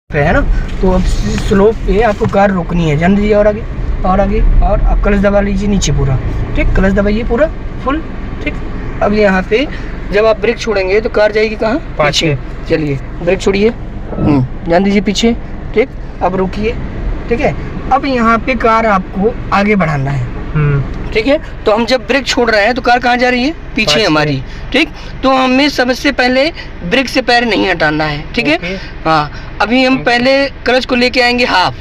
पे है ना, तो अब स्लोप पे आपको कार रोकनी है। जान दीजिए और आगे और आगे, और आप क्लच दबा लीजिए नीचे पूरा, ठीक, क्लच दबाइए पूरा फुल, ठीक। अब यहाँ पे जब आप ब्रेक छोड़ेंगे तो कार जाएगी कहाँ? पीछे। चलिए ब्रेक छोड़िए, जान दीजिए पीछे, ठीक। अब रुकिए, ठीक है। अब यहाँ पे कार आपको आगे बढ़ाना है, ठीक है। तो हम जब ब्रेक छोड़ रहे हैं तो कार कहाँ जा रही है? पीछे हमारी, ठीक। तो हमें सबसे पहले ब्रेक से पैर नहीं हटाना है, ठीक है। हाँ, अभी हम पहले क्लच को लेके आएंगे हाफ,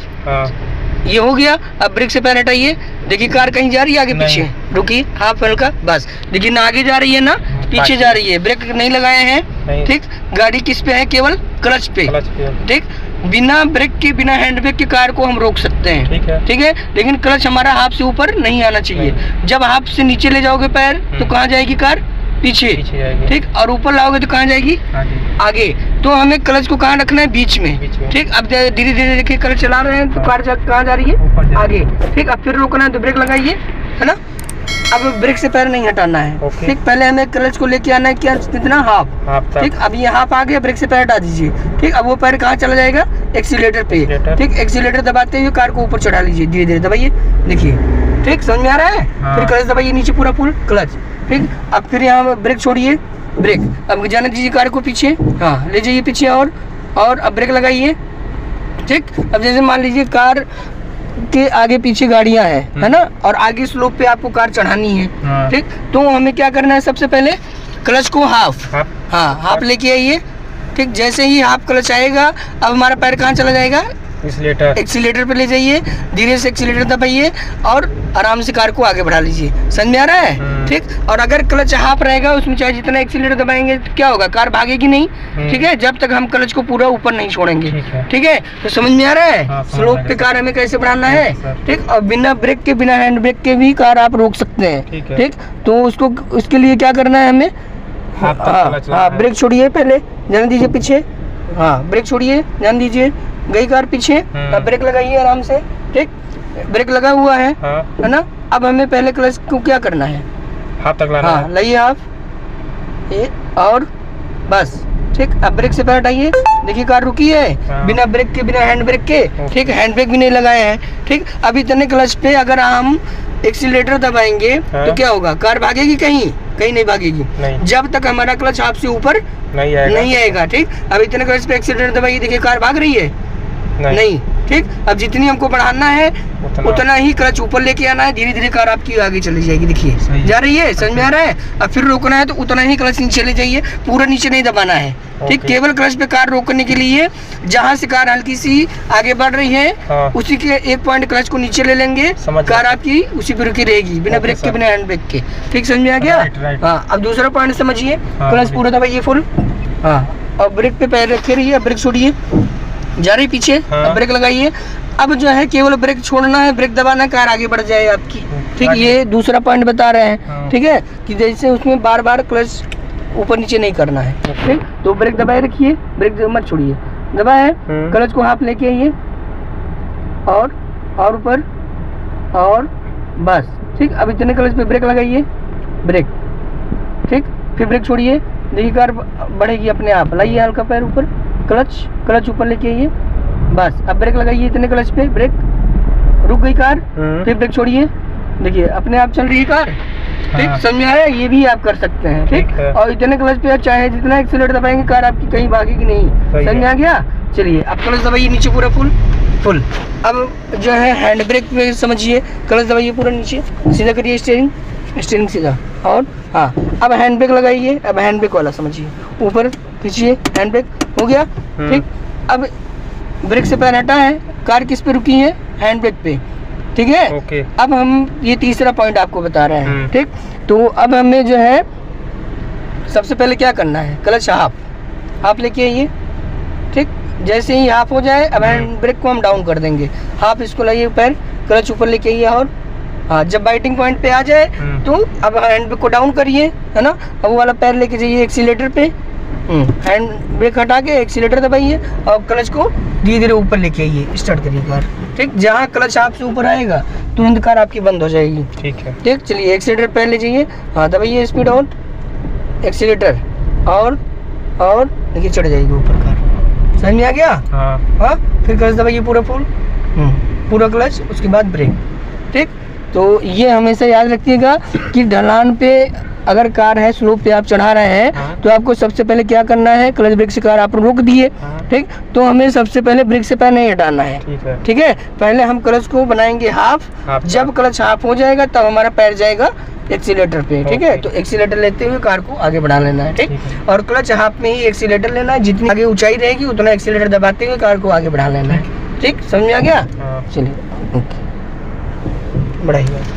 ये हो गया। अब ब्रेक से पैर हटाइए, देखिए कार कहीं जा रही है आगे पीछे, रुकिए हाफ हल्का, बस। देखिए ना आगे जा रही है ना पीछे जा रही है, ब्रेक नहीं लगाए हैं, ठीक। गाड़ी किस पे है? केवल क्लच पे, ठीक। बिना ब्रेक के, बिना हैंड ब्रेक के कार को हम रोक सकते हैं, ठीक है। लेकिन क्लच हमारा हाफ से ऊपर नहीं आना चाहिए। जब हाफ से नीचे ले जाओगे पैर तो कहाँ जाएगी कार? पीछे, ठीक। और ऊपर लाओगे तो कहाँ जाएगी? आगे। तो हमें क्लच को कहाँ रखना है? बीच में, ठीक। अब धीरे धीरे देखिए क्लच चला रहे हैं तो कार कहाँ जा रही है? आगे, ठीक। अब फिर रोकना है तो ब्रेक लगाइए, है ना। अब ब्रेक से पैर नहीं हटाना है, ठीक। पहले हमें क्लच को लेके आना है, क्या कितना? हाफ, ठीक। अब ये हाफ आ गया, ब्रेक से पैर हटा दीजिए, ठीक। अब वो पैर कहाँ चला जाएगा? एक्सीलेटर पे, ठीक। एक्सीलेटर दबाते हुए कार को ऊपर चढ़ा लीजिए, धीरे धीरे दबाइए, देखिए, ठीक। समझ में आ रहा है? फिर क्लच दबाइए नीचे पूरा फुल क्लच, ठीक। अब फिर यहाँ ब्रेक छोड़िए, ब्रेक। अब जाने दीजिए कार को पीछे, हाँ ले जाइए पीछे, और अब ब्रेक लगाइए, ठीक। अब जैसे मान लीजिए कार के आगे पीछे गाड़ियां हैं, है ना, और आगे स्लोप पे आपको कार चढ़ानी है, ठीक। तो हमें क्या करना है? सबसे पहले क्लच को हाफ लेके आइए, ठीक। जैसे ही हाफ क्लच आएगा अब हमारा पैर कहाँ चला जाएगा? एक्सीलेटर पे ले जाइए, धीरे से एक्सीलेटर दबाइए और आराम से कार को आगे बढ़ा लीजिए। समझ में आ रहा है? ठीक। और अगर क्लच हाफ रहेगा उसमें चाहे जितना एक्सीलेटर दबाएंगे तो क्या होगा? कार भागेगी नहीं, ठीक है, जब तक हम क्लच को पूरा ऊपर नहीं छोड़ेंगे, ठीक है। तो समझ में आ रहा है? स्लोप पे कार हमें कैसे बढ़ाना है, ठीक। और बिना ब्रेक के, बिना हैंड ब्रेक के भी कार आप रोक सकते हैं, ठीक। तो उसके लिए क्या करना है हमें? हाँ, ब्रेक छोड़िए पहले, जाने दीजिए पीछे, हाँ ब्रेक छोड़िए, जान दीजिए गई कार पीछे। अब ब्रेक लगाइए आराम से, ठीक। ब्रेक लगा हुआ है ना। अब हमें पहले क्लच को क्या करना है? हाफ तक लाना है, लाइए हाफ, ये, और बस, ठीक। अब ब्रेक से पैर हटाइए, देखिए कार रुकी है बिना ब्रेक के, बिना हैंड ब्रेक के, ठीक। हैंड ब्रेक भी नहीं लगाए हैं, ठीक। अब इतने क्लच पे अगर हम एक्सीलेटर दबाएंगे तो क्या होगा? कार भागेगी? कहीं नहीं भागेगी, जब तक हमारा क्लच हाफ से ऊपर नहीं आएगा, ठीक। अब इतने क्लच पे एक्सीलेटर दबाइए, देखिए कार भाग रही है? नहीं, ठीक। अब जितनी हमको बढ़ाना है उतना ही क्लच ऊपर लेके आना है, धीरे धीरे कार आपकी आगे चली जाएगी, देखिए जा रही है। समझ में आ रहा है? अब फिर रोकना है तो उतना ही क्लच नीचे ले जाइए, पूरा नीचे नहीं दबाना है, ठीक। केवल क्लच पे कार रोकने के लिए जहाँ से कार हल्की सी आगे बढ़ रही है उसी के एक पॉइंट क्लच को नीचे ले लेंगे, कार आपकी उसी पे रुकी रहेगी, बिना ब्रेक के, बिना हैंड ब्रेक के, ठीक। समझ में आ गया? हाँ। अब दूसरा पॉइंट समझिए, क्लच पूरा दबाइए फुल, हाँ, और ब्रेक पे पैर रखे रहिए, ब्रेक छोड़िए, जा रही पीछे, अब ब्रेक लगाइए। अब जो है केवल ब्रेक छोड़ना है, ब्रेक दबाना है, कार आगे बढ़ जाए आपकी, ठीक। ये दूसरा पॉइंट बता रहे हैं, ठीक है, कि जैसे उसमें बार बार क्लच ऊपर नीचे नहीं करना है, ठीक। तो ब्रेक दबाए रखिए, ब्रेक मत छोड़िए, दबाए, क्लच को हाफ लेके आइए, और ऊपर, और बस, ठीक। अब इतने क्लच पे ब्रेक लगाइए, ब्रेक, ठीक। फिर ब्रेक छोड़िए, देखिए कार बढ़ेगी अपने आप, लाइए हल्का पैर ऊपर, क्लच ऊपर लेके आइए, बस। अब ब्रेक लगाइए इतने क्लच पे, ब्रेक, रुक गई कार, फिर ब्रेक छोड़िए, देखिए अपने आप चल रही है कार, ठीक। समझ में आया? ये भी आप कर सकते हैं, ठीक। और इतने क्लच पे चाहे जितना एक्सीलेटर दबाएंगे कार आपकी कहीं भागेगी नहीं। समझ में आ गया? चलिए अब क्लच दबाइए नीचे पूरा फुल। अब जो है हैंड ब्रेक पे समझिए, क्लच दबाइए पूरा नीचे, सीधा करिए स्टीयरिंग सीधा, और हाँ, अब हैंड ब्रेक लगाइए। अब हैंड ब्रेक वाला समझिए, ऊपर खींचिए, हैंड ब्रेक हो गया, ठीक। अब ब्रेक से पैर हटा है, कार किस पे रुकी है? हैंड ब्रेक पे, ठीक है। अब हम ये तीसरा पॉइंट आपको बता रहे हैं, ठीक। तो अब हमें जो है सबसे पहले क्या करना है? क्लच हाफ लेके आइए, ठीक। जैसे ही हाफ हो जाए अब हैंड ब्रेक को हम डाउन कर देंगे, हाफ इसको लाइए पैर, क्लच ऊपर लेके आइए, और हाँ, जब बाइटिंग पॉइंट पे आ जाए तो अब हैंड ब्रेक को डाउन करिए, है ना। अब वो वाला पैर लेके जाइए एक्सीलेटर पे, हैंड ब्रेक हटा के एक्सीलेटर दबाइए और क्लच को धीरे धीरे ऊपर लेके आइए, स्टार्ट करिए कार, ठीक। जहाँ क्लच आपसे ऊपर आएगा तुरंत कार आपकी बंद हो जाएगी, ठीक है, ठीक। चलिए एक्सीलेटर पैर ले जाइए, हाँ दबाइए, स्पीड ऑन, एक्सीलेटर, और देखिए चढ़ जाएगी ऊपर कार, समझ में आ गया? हाँ। फिर क्लच दबाइए पूरा फुल, पूरा क्लच, उसके बाद ब्रेक। ठीक, तो ये हमेशा याद रखिएगा कि ढलान पे अगर कार है, स्लोप पे आप चढ़ा रहे हैं, हाँ। तो आपको सबसे पहले क्या करना है, क्लच ब्रेक से कार आप रोक दिए, हाँ। ठीक, तो हमें सबसे पहले ब्रेक से पैर नहीं हटाना है। ठीक है, पहले हम क्लच को बनाएंगे हाफ, जब क्लच हाफ हो जाएगा तब हमारा पैर जाएगा एक्सीलेटर पे। ठीक है, तो एक्सीलेटर लेते हुए कार को आगे बढ़ा लेना है। ठीक, और क्लच हाफ में ही एक्सीलेटर लेना है, जितनी आगे ऊंचाई रहेगी उतना एक्सीलेटर दबाते हुए कार को आगे बढ़ा लेना है। ठीक, समझ में आ गया? चलिए, ओके, बढ़ाइए।